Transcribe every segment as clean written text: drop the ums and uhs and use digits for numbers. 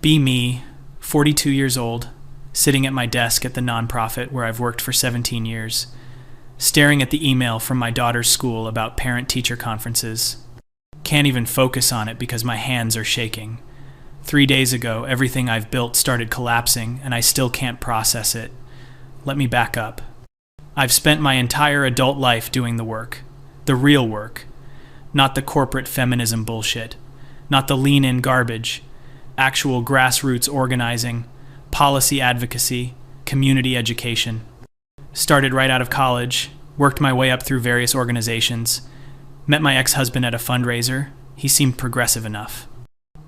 Be me, 42 years old, sitting at my desk at the nonprofit where I've worked for 17 years, staring at the email from my daughter's school about parent-teacher conferences. Can't even focus on it because my hands are shaking. 3 days ago, everything I've built started collapsing, and I still can't process it. Let me back up. I've spent my entire adult life doing the work. The real work. Not the corporate feminism bullshit. Not the lean-in garbage. Actual grassroots organizing, policy advocacy, community education. Started right out of college, worked my way up through various organizations, met my ex-husband at a fundraiser. He seemed progressive enough.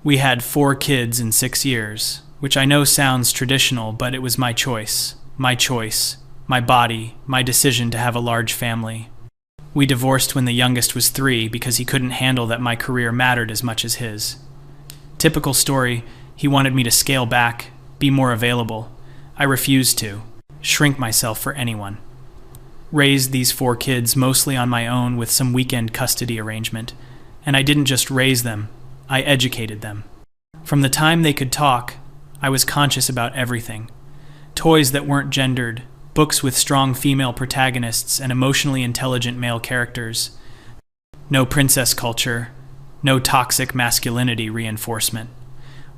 We had 4 kids in 6 years, which I know sounds traditional, but it was my choice. My choice. My body. My decision to have a large family. We divorced when the youngest was 3 because he couldn't handle that my career mattered as much as his. Typical story, he wanted me to scale back, be more available. I refused to. Shrink myself for anyone. Raised these 4 kids mostly on my own with some weekend custody arrangement. And I didn't just raise them, I educated them. From the time they could talk, I was conscious about everything. Toys that weren't gendered, books with strong female protagonists and emotionally intelligent male characters. No princess culture, no toxic masculinity reinforcement.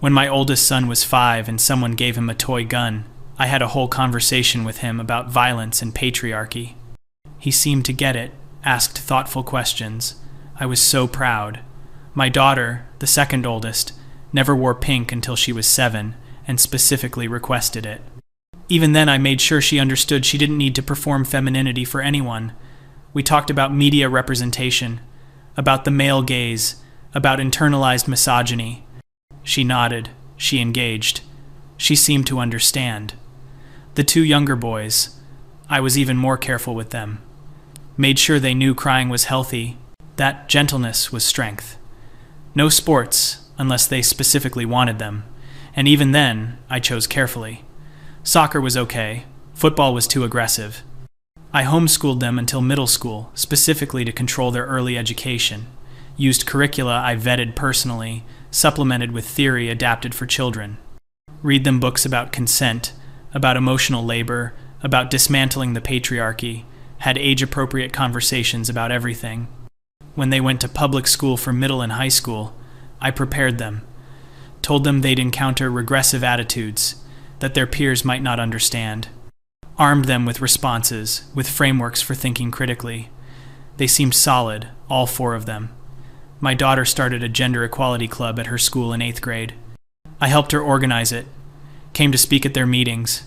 When my oldest son was 5 and someone gave him a toy gun, I had a whole conversation with him about violence and patriarchy. He seemed to get it, asked thoughtful questions. I was so proud. My daughter, the second oldest, never wore pink until she was 7 and specifically requested it. Even then I made sure she understood she didn't need to perform femininity for anyone. We talked about media representation, about the male gaze, about internalized misogyny. She nodded. She engaged. She seemed to understand. The 2 younger boys, I was even more careful with them. Made sure they knew crying was healthy, that gentleness was strength. No sports, unless they specifically wanted them, and even then, I chose carefully. Soccer was okay. Football was too aggressive. I homeschooled them until middle school, specifically to control their early education. Used curricula I vetted personally, supplemented with theory adapted for children. Read them books about consent, about emotional labor, about dismantling the patriarchy, had age-appropriate conversations about everything. When they went to public school for middle and high school, I prepared them. Told them they'd encounter regressive attitudes, that their peers might not understand. Armed them with responses, with frameworks for thinking critically. They seemed solid, all 4 of them. My daughter started a gender equality club at her school in 8th grade. I helped her organize it, came to speak at their meetings.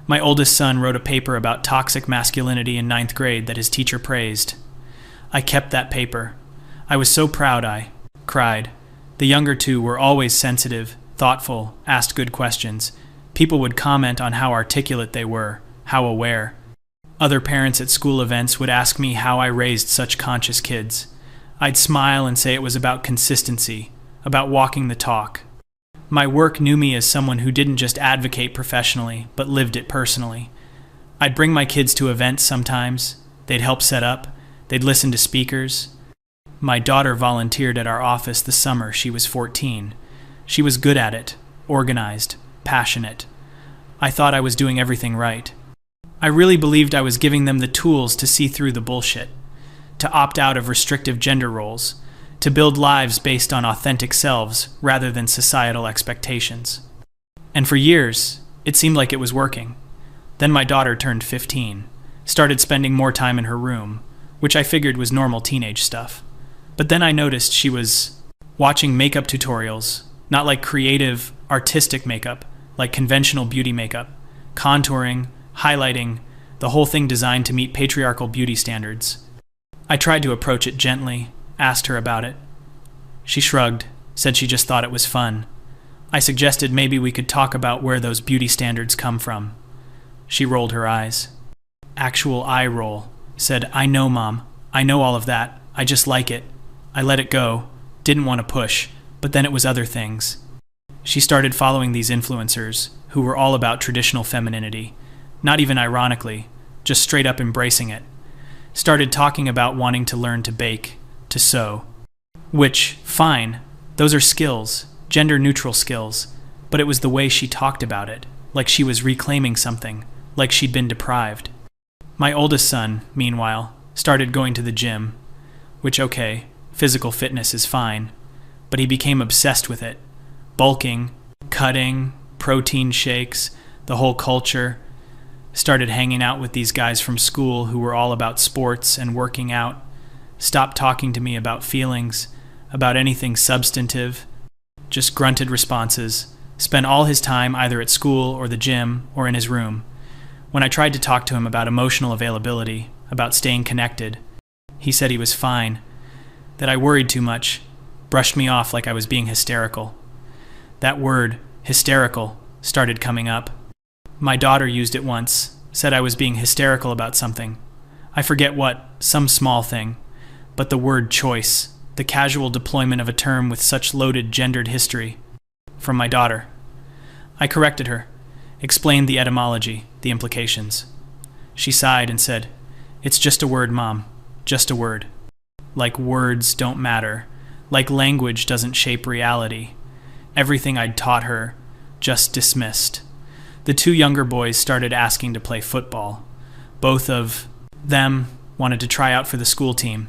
My oldest son wrote a paper about toxic masculinity in 9th grade that his teacher praised. I kept that paper. I was so proud I cried. The younger 2 were always sensitive, thoughtful, asked good questions. People would comment on how articulate they were, how aware. Other parents at school events would ask me how I raised such conscious kids. I'd smile and say it was about consistency, about walking the talk. My work knew me as someone who didn't just advocate professionally, but lived it personally. I'd bring my kids to events sometimes. They'd help set up. They'd listen to speakers. My daughter volunteered at our office the summer she was 14. She was good at it, organized, passionate. I thought I was doing everything right. I really believed I was giving them the tools to see through the bullshit, to opt out of restrictive gender roles, to build lives based on authentic selves rather than societal expectations. And for years, it seemed like it was working. Then my daughter turned 15, started spending more time in her room, which I figured was normal teenage stuff. But then I noticed she was watching makeup tutorials, not like creative, artistic makeup, like conventional beauty makeup, contouring, highlighting, the whole thing designed to meet patriarchal beauty standards. I tried to approach it gently, asked her about it. She shrugged, said she just thought it was fun. I suggested maybe we could talk about where those beauty standards come from. She rolled her eyes. Actual eye roll. Said, "I know, Mom. I know all of that. I just like it." I let it go. Didn't want to push, but then it was other things. She started following these influencers, who were all about traditional femininity. Not even ironically, just straight up embracing it. Started talking about wanting to learn to bake, to sew. Which, fine, those are skills, gender-neutral skills. but it was the way she talked about it, like she was reclaiming something, like she'd been deprived. My oldest son, meanwhile, started going to the gym, which, okay, physical fitness is fine, but he became obsessed with it. Bulking, cutting, protein shakes, the whole culture. Started hanging out with these guys from school who were all about sports and working out. Stopped talking to me about feelings, about anything substantive. Just grunted responses. Spent all his time either at school or the gym or in his room. When I tried to talk to him about emotional availability, about staying connected, he said he was fine, that I worried too much, brushed me off like I was being hysterical. That word, hysterical, started coming up. My daughter used it once, said I was being hysterical about something. I forget what, some small thing, but the word choice, the casual deployment of a term with such loaded gendered history, from my daughter. I corrected her, explained the etymology, the implications. She sighed and said, "It's just a word, Mom, just a word. Like words don't matter, like language doesn't shape reality." Everything I'd taught her, just dismissed. The two younger boys started asking to play football. Both of them wanted to try out for the school team.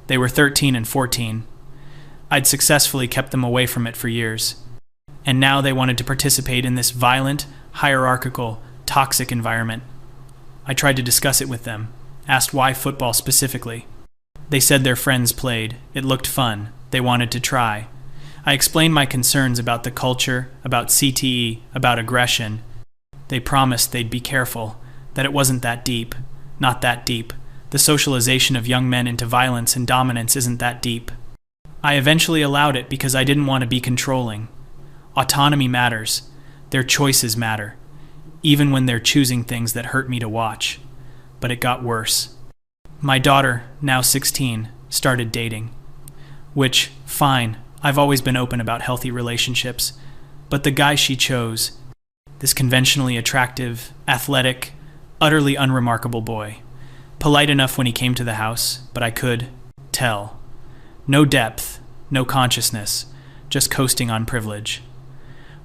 They were 13 and 14. I'd successfully kept them away from it for years. And now they wanted to participate in this violent, hierarchical, toxic environment. I tried to discuss it with them, asked why football specifically. They said their friends played. It looked fun. They wanted to try. I explained my concerns about the culture, about CTE, about aggression. They promised they'd be careful, that it wasn't that deep, not that deep. The socialization of young men into violence and dominance isn't that deep. I eventually allowed it because I didn't want to be controlling. Autonomy matters. Their choices matter, even when they're choosing things that hurt me to watch. But it got worse. My daughter, now 16, started dating. Which, fine, I've always been open about healthy relationships, but the guy she chose, this conventionally attractive, athletic, utterly unremarkable boy, polite enough when he came to the house, but I could tell. No depth, no consciousness, just coasting on privilege.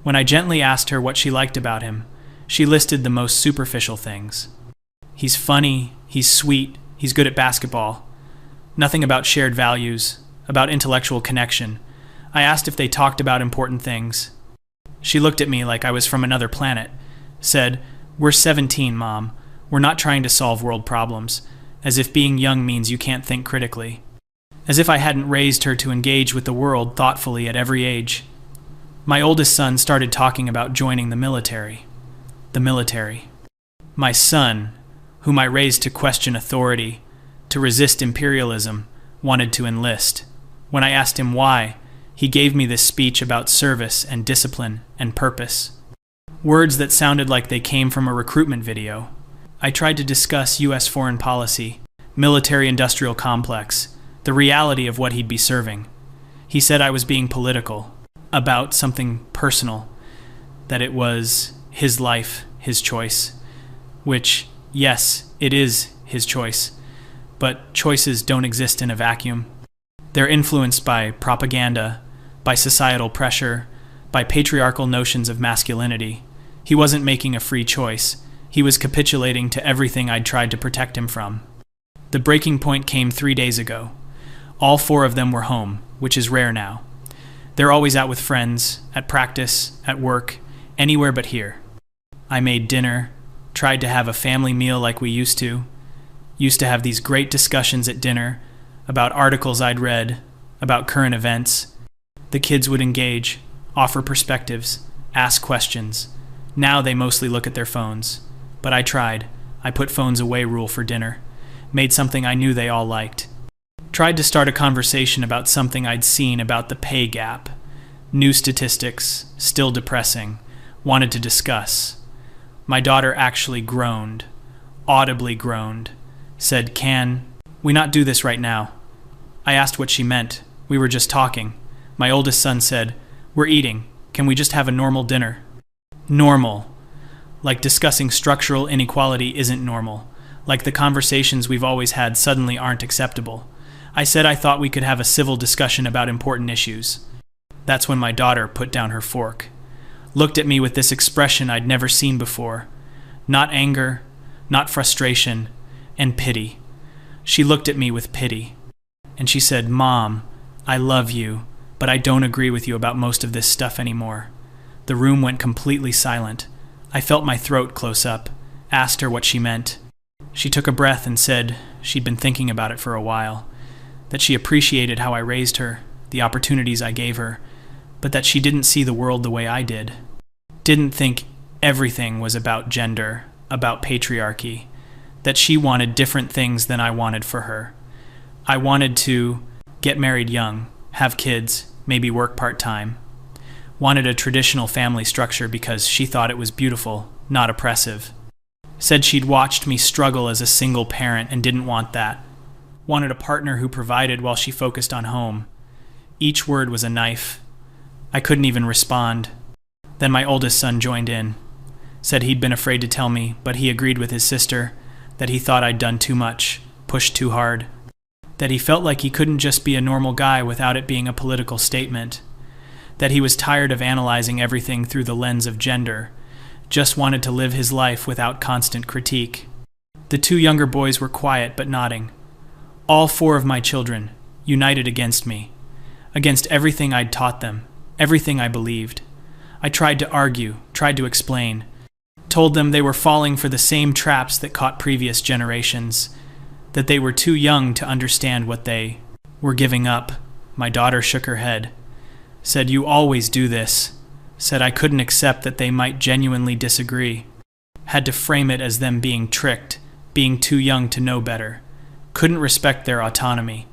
When I gently asked her what she liked about him, she listed the most superficial things. He's funny, he's sweet, he's good at basketball. Nothing about shared values, about intellectual connection. I asked if they talked about important things. She looked at me like I was from another planet, said, "We're 17, Mom. We're not trying to solve world problems," as if being young means you can't think critically. As if I hadn't raised her to engage with the world thoughtfully at every age. My oldest son started talking about joining the military. The military. My son, whom I raised to question authority, to resist imperialism, wanted to enlist. When I asked him why, he gave me this speech about service and discipline and purpose. Words that sounded like they came from a recruitment video. I tried to discuss U.S. foreign policy, military-industrial complex, the reality of what he'd be serving. He said I was being political, about something personal, that it was his life, his choice, which, yes, it is his choice, but choices don't exist in a vacuum. They're influenced by propaganda, by societal pressure, by patriarchal notions of masculinity. He wasn't making a free choice. He was capitulating to everything I'd tried to protect him from. The breaking point came 3 days ago. All 4 of them were home, which is rare now. They're always out with friends, at practice, at work, anywhere but here. I made dinner, tried to have a family meal like we used to have these great discussions at dinner about articles I'd read, about current events. The kids would engage, offer perspectives, ask questions. Now they mostly look at their phones. But I tried. I put phones away rule for dinner. Made something I knew they all liked. Tried to start a conversation about something I'd seen about the pay gap. New statistics, still depressing. Wanted to discuss. My daughter actually groaned, audibly groaned. Said, "Can we not do this right now?" I asked what she meant. We were just talking. My oldest son said, "We're eating. Can we just have a normal dinner?" Normal. Like discussing structural inequality isn't normal. Like the conversations we've always had suddenly aren't acceptable. I said I thought we could have a civil discussion about important issues. That's when my daughter put down her fork. looked at me with this expression I'd never seen before. Not anger, not frustration, and pity. She looked at me with pity, and she said, "Mom, I love you, but I don't agree with you about most of this stuff anymore." The room went completely silent. I felt my throat close up, asked her what she meant. She took a breath and said she'd been thinking about it for a while, that she appreciated how I raised her, the opportunities I gave her, but that she didn't see the world the way I did. Didn't think everything was about gender, about patriarchy, that she wanted different things than I wanted for her. I wanted to get married young, have kids, maybe work part-time. Wanted a traditional family structure because she thought it was beautiful, not oppressive. Said she'd watched me struggle as a single parent and didn't want that. Wanted a partner who provided while she focused on home. Each word was a knife. I couldn't even respond. Then my oldest son joined in. Said he'd been afraid to tell me, but he agreed with his sister, that he thought I'd done too much, pushed too hard. That he felt like he couldn't just be a normal guy without it being a political statement. That he was tired of analyzing everything through the lens of gender, just wanted to live his life without constant critique. The two younger boys were quiet but nodding. All four of my children, united against me, against everything I'd taught them, everything I believed. I tried to argue, tried to explain, told them they were falling for the same traps that caught previous generations, that they were too young to understand what they were giving up. My daughter shook her head, said, "You always do this," said I couldn't accept that they might genuinely disagree. Had to frame it as them being tricked, being too young to know better. Couldn't respect their autonomy.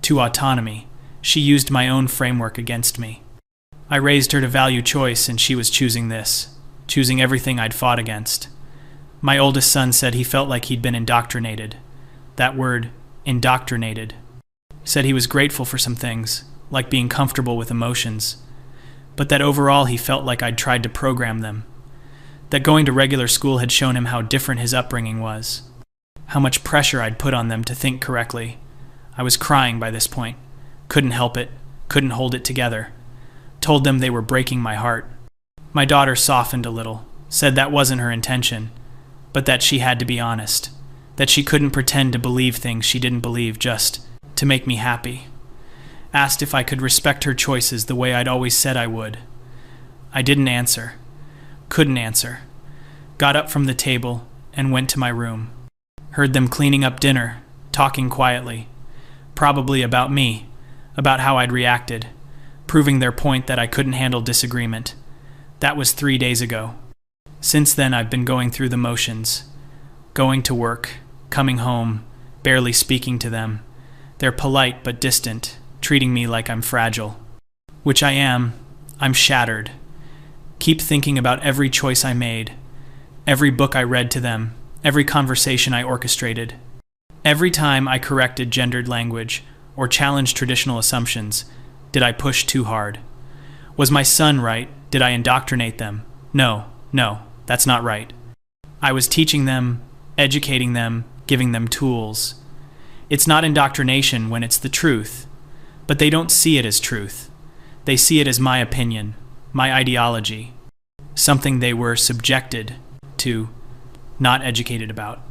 To autonomy, she used my own framework against me. I raised her to value choice, and she was choosing this, choosing everything I'd fought against. My oldest son said he felt like he'd been indoctrinated. That word, indoctrinated. Said he was grateful for some things, like being comfortable with emotions, but that overall he felt like I'd tried to program them. That going to regular school had shown him how different his upbringing was, how much pressure I'd put on them to think correctly. I was crying by this point, couldn't help it, couldn't hold it together. Told them they were breaking my heart. My daughter softened a little, said that wasn't her intention, but that she had to be honest, that she couldn't pretend to believe things she didn't believe just to make me happy. Asked if I could respect her choices the way I'd always said I would. I didn't answer. Couldn't answer. Got up from the table and went to my room. Heard them cleaning up dinner, talking quietly. Probably about me, about how I'd reacted, proving their point that I couldn't handle disagreement. That was 3 days ago. Since then I've been going through the motions. Going to work, coming home, barely speaking to them. They're polite but distant, treating me like I'm fragile. Which I am. I'm shattered. Keep thinking about every choice I made, every book I read to them, every conversation I orchestrated. Every time I corrected gendered language or challenged traditional assumptions, did I push too hard? Was my son right? Did I indoctrinate them? No, that's not right. I was teaching them, educating them, giving them tools. It's not indoctrination when it's the truth. But they don't see it as truth. They see it as my opinion, my ideology, something they were subjected to, not educated about.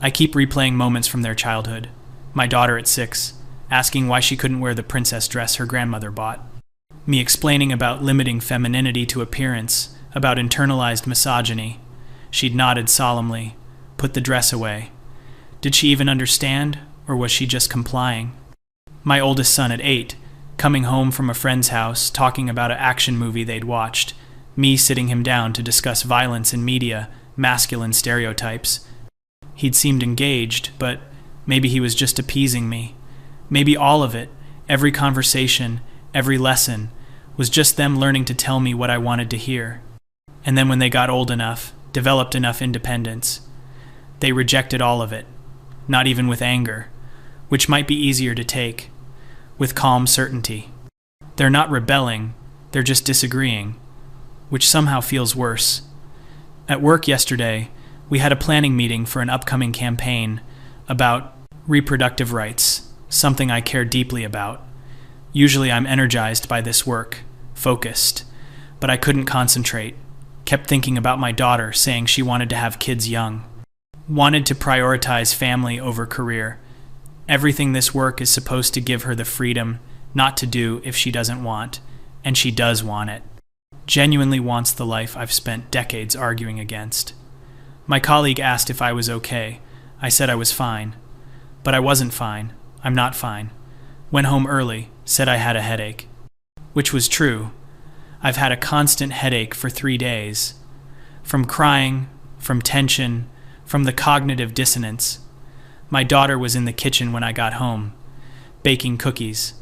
I keep replaying moments from their childhood. My daughter at 6, asking why she couldn't wear the princess dress her grandmother bought. Me explaining about limiting femininity to appearance, about internalized misogyny. She'd nodded solemnly, put the dress away. Did she even understand, or was she just complying? My oldest son at 8, coming home from a friend's house, talking about an action movie they'd watched, me sitting him down to discuss violence in media, masculine stereotypes. He'd seemed engaged, but maybe he was just appeasing me. Maybe all of it, every conversation, every lesson, was just them learning to tell me what I wanted to hear. And then when they got old enough, developed enough independence, they rejected all of it, not even with anger, which might be easier to take, with calm certainty. They're not rebelling, they're just disagreeing, which somehow feels worse. At work yesterday, we had a planning meeting for an upcoming campaign about reproductive rights, something I care deeply about. Usually I'm energized by this work, focused, but I couldn't concentrate. Kept thinking about my daughter, saying she wanted to have kids young. Wanted to prioritize family over career. Everything this work is supposed to give her the freedom not to do if she doesn't want, and she does want it. Genuinely wants the life I've spent decades arguing against. My colleague asked if I was okay. I said I was fine. But I wasn't fine. I'm not fine. Went home early, said I had a headache. Which was true. I've had a constant headache for 3 days. From crying, from tension, from the cognitive dissonance. My daughter was in the kitchen when I got home, baking cookies,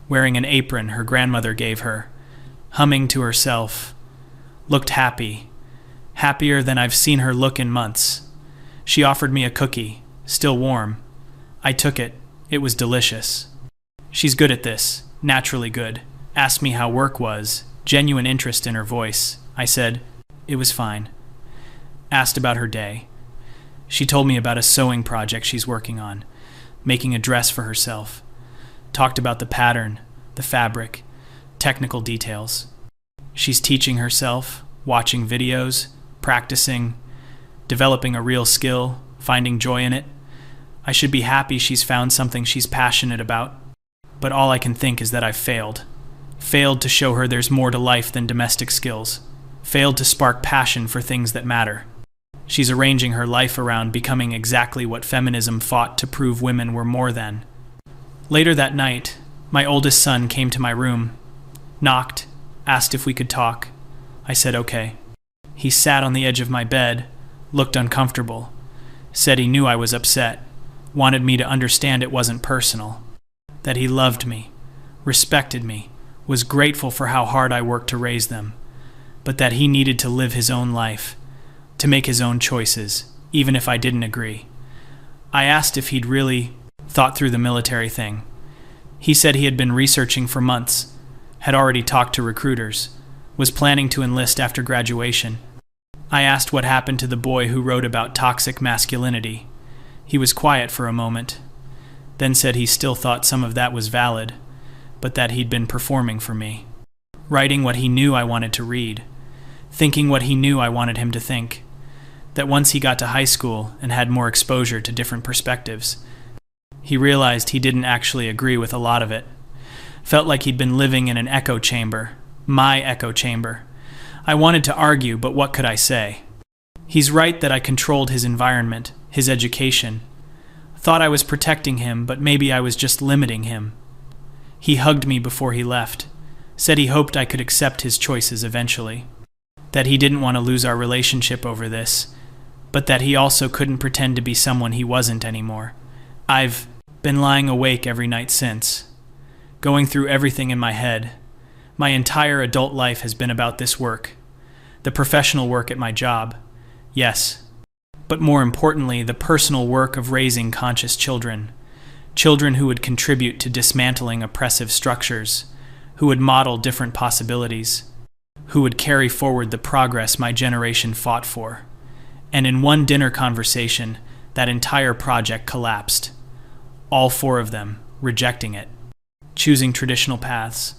wearing an apron her grandmother gave her, humming to herself. Looked happy. Happier than I've seen her look in months. She offered me a cookie, still warm. I took it. It was delicious. She's good at this, naturally good. Asked me how work was, genuine interest in her voice. I said, it was fine. Asked about her day. She told me about a sewing project she's working on, making a dress for herself. Talked about the pattern, the fabric, technical details. She's teaching herself, watching videos, practicing, developing a real skill, finding joy in it. I should be happy she's found something she's passionate about. But all I can think is that I've failed. Failed to show her there's more to life than domestic skills. Failed to spark passion for things that matter. She's arranging her life around becoming exactly what feminism fought to prove women were more than. Later that night, my oldest son came to my room, knocked, asked if we could talk. I said okay. He sat on the edge of my bed, looked uncomfortable, said he knew I was upset, wanted me to understand it wasn't personal, that he loved me, respected me, was grateful for how hard I worked to raise them, but that he needed to live his own life, to make his own choices, even if I didn't agree. I asked if he'd really thought through the military thing. He said he had been researching for months, had already talked to recruiters, was planning to enlist after graduation. I asked what happened to the boy who wrote about toxic masculinity. He was quiet for a moment, then said he still thought some of that was valid, but that he'd been performing for me, writing what he knew I wanted to read, thinking what he knew I wanted him to think, that once he got to high school and had more exposure to different perspectives, he realized he didn't actually agree with a lot of it. Felt like he'd been living in an echo chamber, my echo chamber. I wanted to argue, but what could I say? He's right that I controlled his environment, his education. Thought I was protecting him, but maybe I was just limiting him. He hugged me before he left, said he hoped I could accept his choices eventually, that he didn't want to lose our relationship over this, but that he also couldn't pretend to be someone he wasn't anymore. I've been lying awake every night since, going through everything in my head. My entire adult life has been about this work, the professional work at my job, yes, but more importantly, the personal work of raising conscious children, children who would contribute to dismantling oppressive structures, who would model different possibilities, who would carry forward the progress my generation fought for. And in one dinner conversation, that entire project collapsed. All 4 of them rejecting it, choosing traditional paths,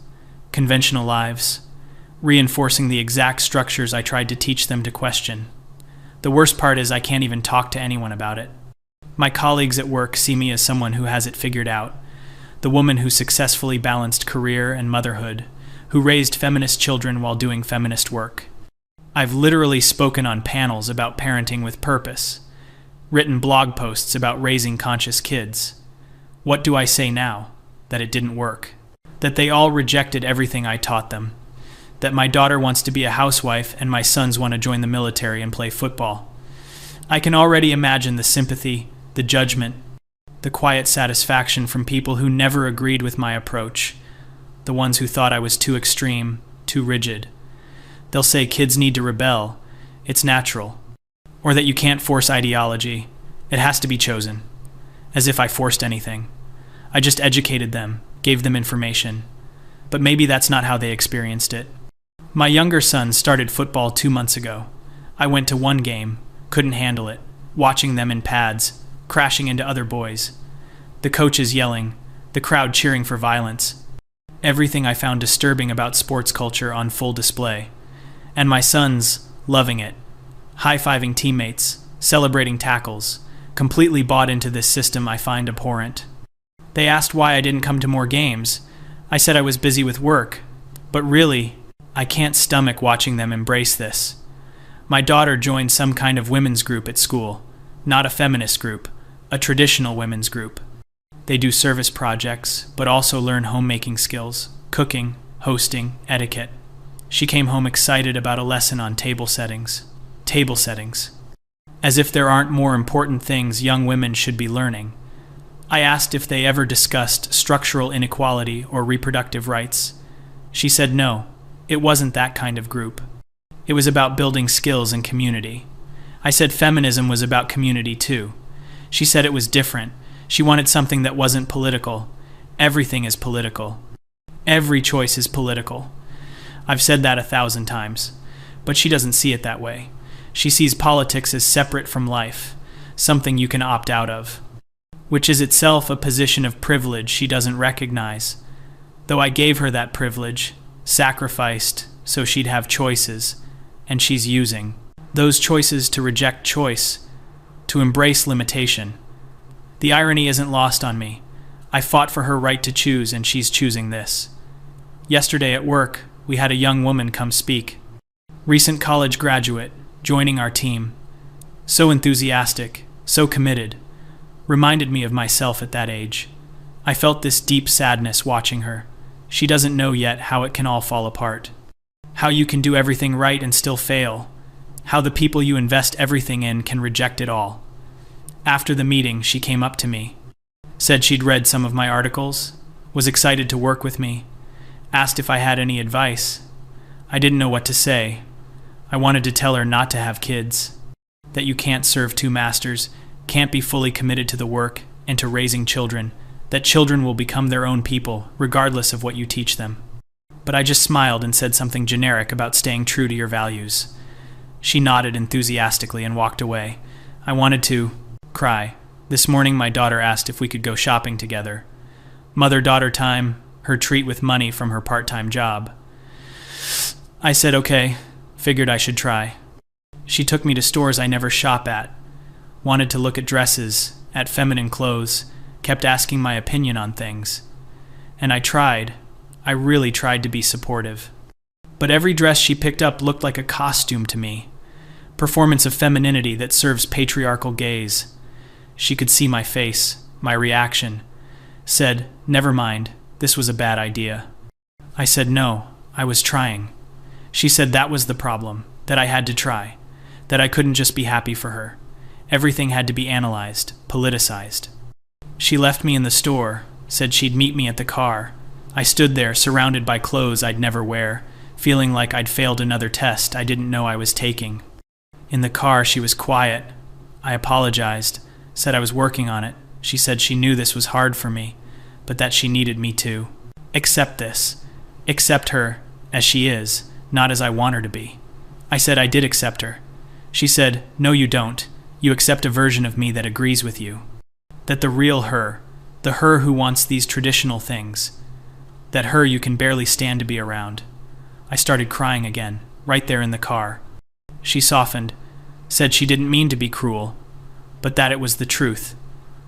conventional lives, reinforcing the exact structures I tried to teach them to question. The worst part is I can't even talk to anyone about it. My colleagues at work see me as someone who has it figured out, the woman who successfully balanced career and motherhood, who raised feminist children while doing feminist work. I've literally spoken on panels about parenting with purpose, written blog posts about raising conscious kids. What do I say now? That it didn't work. That they all rejected everything I taught them. That my daughter wants to be a housewife and my sons want to join the military and play football. I can already imagine the sympathy, the judgment, the quiet satisfaction from people who never agreed with my approach, the ones who thought I was too extreme, too rigid. They'll say kids need to rebel, it's natural, or that you can't force ideology, it has to be chosen, as if I forced anything. I just educated them, gave them information, but maybe that's not how they experienced it. My younger son started football 2 months ago. I went to one game, couldn't handle it, watching them in pads, crashing into other boys. The coaches yelling, the crowd cheering for violence. Everything I found disturbing about sports culture on full display. And my sons loving it, high-fiving teammates, celebrating tackles, completely bought into this system I find abhorrent. They asked why I didn't come to more games. I said I was busy with work, but really, I can't stomach watching them embrace this. My daughter joined some kind of women's group at school, not a feminist group, a traditional women's group. They do service projects, but also learn homemaking skills, cooking, hosting, etiquette. She came home excited about a lesson on table settings. Table settings. As if there aren't more important things young women should be learning. I asked if they ever discussed structural inequality or reproductive rights. She said no, it wasn't that kind of group. It was about building skills and community. I said feminism was about community too. She said it was different. She wanted something that wasn't political. Everything is political. Every choice is political. I've said that 1,000 times, but she doesn't see it that way. She sees politics as separate from life, something you can opt out of, which is itself a position of privilege she doesn't recognize. Though I gave her that privilege, sacrificed so she'd have choices, and she's using those choices to reject choice, to embrace limitation. The irony isn't lost on me. I fought for her right to choose, and she's choosing this. Yesterday at work, we had a young woman come speak. Recent college graduate, joining our team. So enthusiastic, so committed. Reminded me of myself at that age. I felt this deep sadness watching her. She doesn't know yet how it can all fall apart. How you can do everything right and still fail. How the people you invest everything in can reject it all. After the meeting, she came up to me. Said she'd read some of my articles, was excited to work with me, asked if I had any advice. I didn't know what to say. I wanted to tell her not to have kids, that you can't serve two masters, can't be fully committed to the work and to raising children, that children will become their own people, regardless of what you teach them. But I just smiled and said something generic about staying true to your values. She nodded enthusiastically and walked away. I wanted to cry. This morning my daughter asked if we could go shopping together. Mother-daughter time, her treat with money from her part-time job. I said okay, figured I should try. She took me to stores I never shop at, wanted to look at dresses, at feminine clothes, kept asking my opinion on things. And I tried. I really tried to be supportive. But every dress she picked up looked like a costume to me. Performance of femininity that serves patriarchal gaze. She could see my face, my reaction. Said, never mind, this was a bad idea. I said no, I was trying. She said that was the problem, that I had to try, that I couldn't just be happy for her. Everything had to be analyzed, politicized. She left me in the store, said she'd meet me at the car. I stood there, surrounded by clothes I'd never wear, feeling like I'd failed another test I didn't know I was taking. In the car, she was quiet. I apologized, said I was working on it. She said she knew this was hard for me, but that she needed me to accept this, accept her as she is, not as I want her to be. I said I did accept her. She said, no you don't. You accept a version of me that agrees with you. That the real her, the her who wants these traditional things, that her you can barely stand to be around. I started crying again, right there in the car. She softened, said she didn't mean to be cruel, but that it was the truth.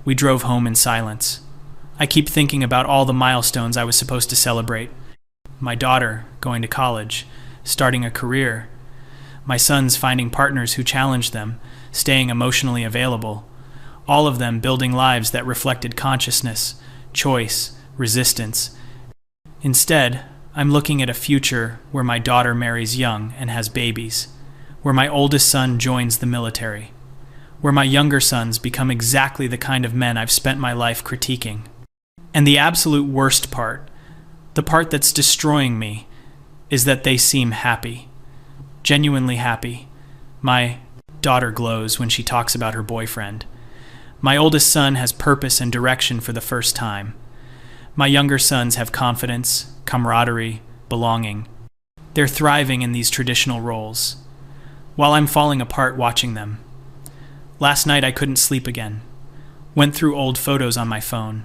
We drove home in silence. I keep thinking about all the milestones I was supposed to celebrate. My daughter going to college, starting a career. My sons finding partners who challenged them, staying emotionally available. All of them building lives that reflected consciousness, choice, resistance. Instead, I'm looking at a future where my daughter marries young and has babies, where my oldest son joins the military, where my younger sons become exactly the kind of men I've spent my life critiquing. And the absolute worst part, the part that's destroying me, is that they seem happy, genuinely happy. My daughter glows when she talks about her boyfriend. My oldest son has purpose and direction for the first time. My younger sons have confidence, camaraderie, belonging. They're thriving in these traditional roles, while I'm falling apart watching them. Last night I couldn't sleep again. Went through old photos on my phone.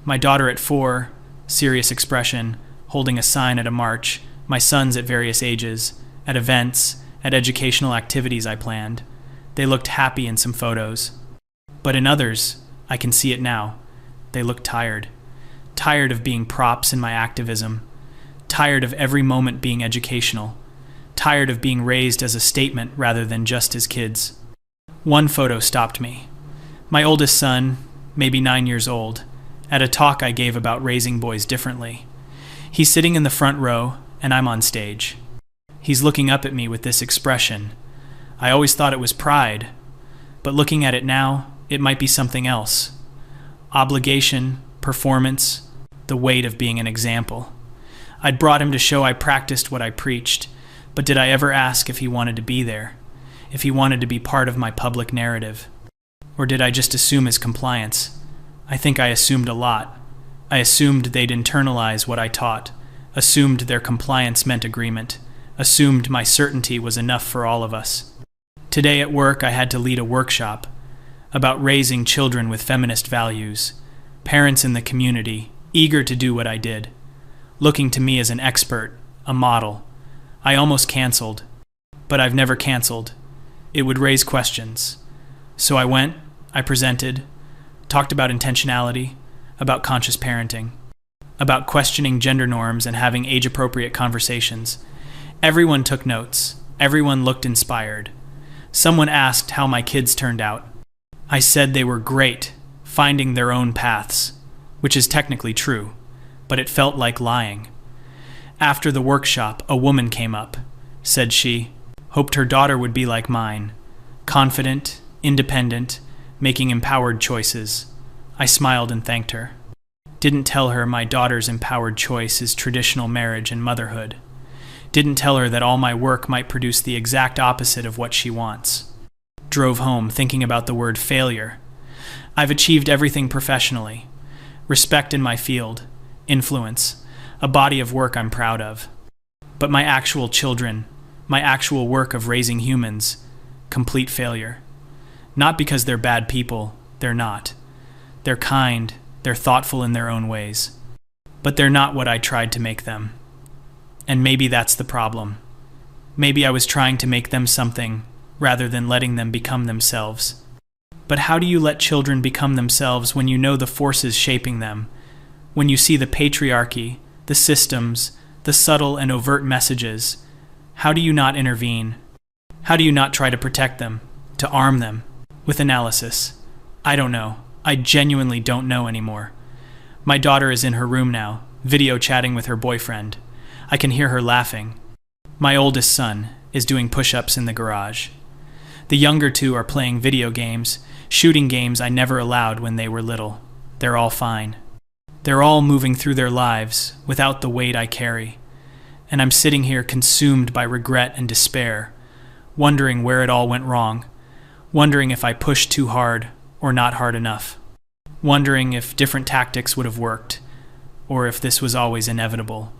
My daughter at 4, serious expression, holding a sign at a march. My sons at various ages, at events, at educational activities I planned. They looked happy in some photos. But in others, I can see it now, they looked tired. Tired of being props in my activism. Tired of every moment being educational. Tired of being raised as a statement rather than just as kids. One photo stopped me. My oldest son, maybe 9 years old, at a talk I gave about raising boys differently. He's sitting in the front row, and I'm on stage. He's looking up at me with this expression. I always thought it was pride, but looking at it now, it might be something else. Obligation, performance, the weight of being an example. I'd brought him to show I practiced what I preached, but did I ever ask if he wanted to be there? If he wanted to be part of my public narrative? Or did I just assume his compliance? I think I assumed a lot. I assumed they'd internalize what I taught, assumed their compliance meant agreement, assumed my certainty was enough for all of us. Today at work I had to lead a workshop about raising children with feminist values, parents in the community, eager to do what I did, looking to me as an expert, a model. I almost canceled, but I've never canceled. It would raise questions. So I went, I presented, talked about intentionality, about conscious parenting, about questioning gender norms and having age-appropriate conversations. Everyone took notes. Everyone looked inspired. Someone asked how my kids turned out. I said they were great, finding their own paths, which is technically true, but it felt like lying. After the workshop, a woman came up, said she hoped her daughter would be like mine, confident, independent, making empowered choices. I smiled and thanked her. Didn't tell her my daughter's empowered choice is traditional marriage and motherhood. Didn't tell her that all my work might produce the exact opposite of what she wants. Drove home thinking about the word failure. I've achieved everything professionally. Respect in my field, influence, a body of work I'm proud of. But my actual children, my actual work of raising humans, complete failure. Not because they're bad people, they're not. They're kind, they're thoughtful in their own ways. But they're not what I tried to make them. And maybe that's the problem. Maybe I was trying to make them something, rather than letting them become themselves. But how do you let children become themselves when you know the forces shaping them? When you see the patriarchy, the systems, the subtle and overt messages? How do you not intervene? How do you not try to protect them, to arm them, with analysis? I don't know. I genuinely don't know anymore. My daughter is in her room now, video chatting with her boyfriend. I can hear her laughing. My oldest son is doing push-ups in the garage. The younger two are playing video games, shooting games I never allowed when they were little. They're all fine. They're all moving through their lives without the weight I carry. And I'm sitting here consumed by regret and despair, wondering where it all went wrong, wondering if I pushed too hard or not hard enough, wondering if different tactics would have worked, or if this was always inevitable.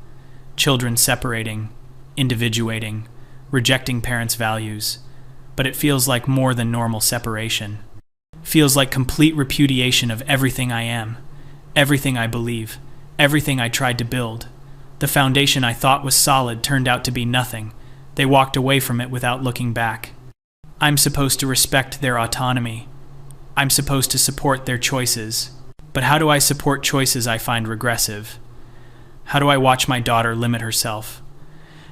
Children separating, individuating, rejecting parents' values. But it feels like more than normal separation. Feels like complete repudiation of everything I am, everything I believe, everything I tried to build. The foundation I thought was solid turned out to be nothing. They walked away from it without looking back. I'm supposed to respect their autonomy. I'm supposed to support their choices. But how do I support choices I find regressive? How do I watch my daughter limit herself?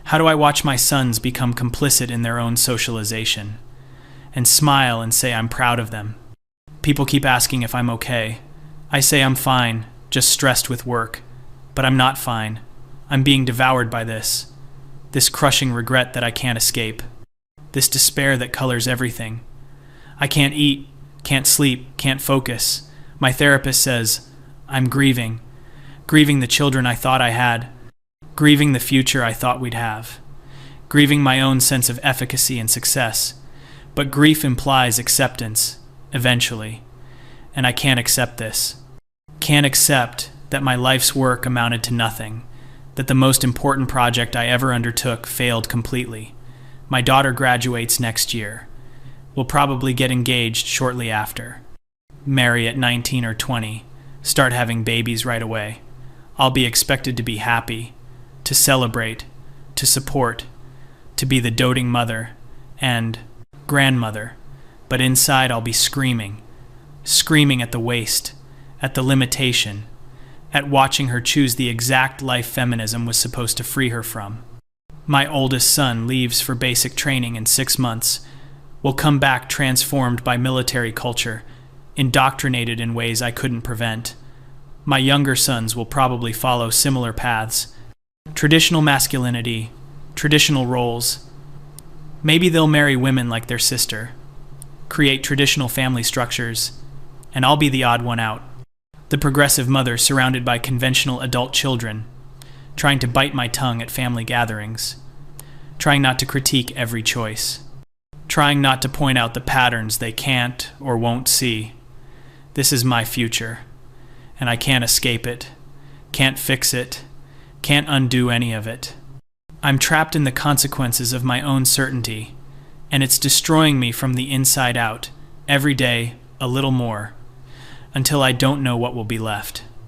How do I watch my sons become complicit in their own socialization? And smile and say I'm proud of them. People keep asking if I'm okay. I say I'm fine, just stressed with work. But I'm not fine. I'm being devoured by this crushing regret that I can't escape. This despair that colors everything. I can't eat, can't sleep, can't focus. My therapist says, I'm grieving the children I thought I had, grieving the future I thought we'd have, grieving my own sense of efficacy and success. But grief implies acceptance, eventually, and I can't accept this. Can't accept that my life's work amounted to nothing, that the most important project I ever undertook failed completely. My daughter graduates next year. We'll probably get engaged shortly after. Marry at 19 or 20. Start having babies right away. I'll be expected to be happy, to celebrate, to support, to be the doting mother, and grandmother, but inside I'll be screaming at the waste, at the limitation, at watching her choose the exact life feminism was supposed to free her from. My oldest son leaves for basic training in 6 months, will come back transformed by military culture, indoctrinated in ways I couldn't prevent. My younger sons will probably follow similar paths. Traditional masculinity, traditional roles. Maybe they'll marry women like their sister, create traditional family structures, and I'll be the odd one out. The progressive mother surrounded by conventional adult children, trying to bite my tongue at family gatherings, trying not to critique every choice, trying not to point out the patterns they can't or won't see. This is my future, and I can't escape it, can't fix it, can't undo any of it. I'm trapped in the consequences of my own certainty, and it's destroying me from the inside out, every day, a little more, until I don't know what will be left.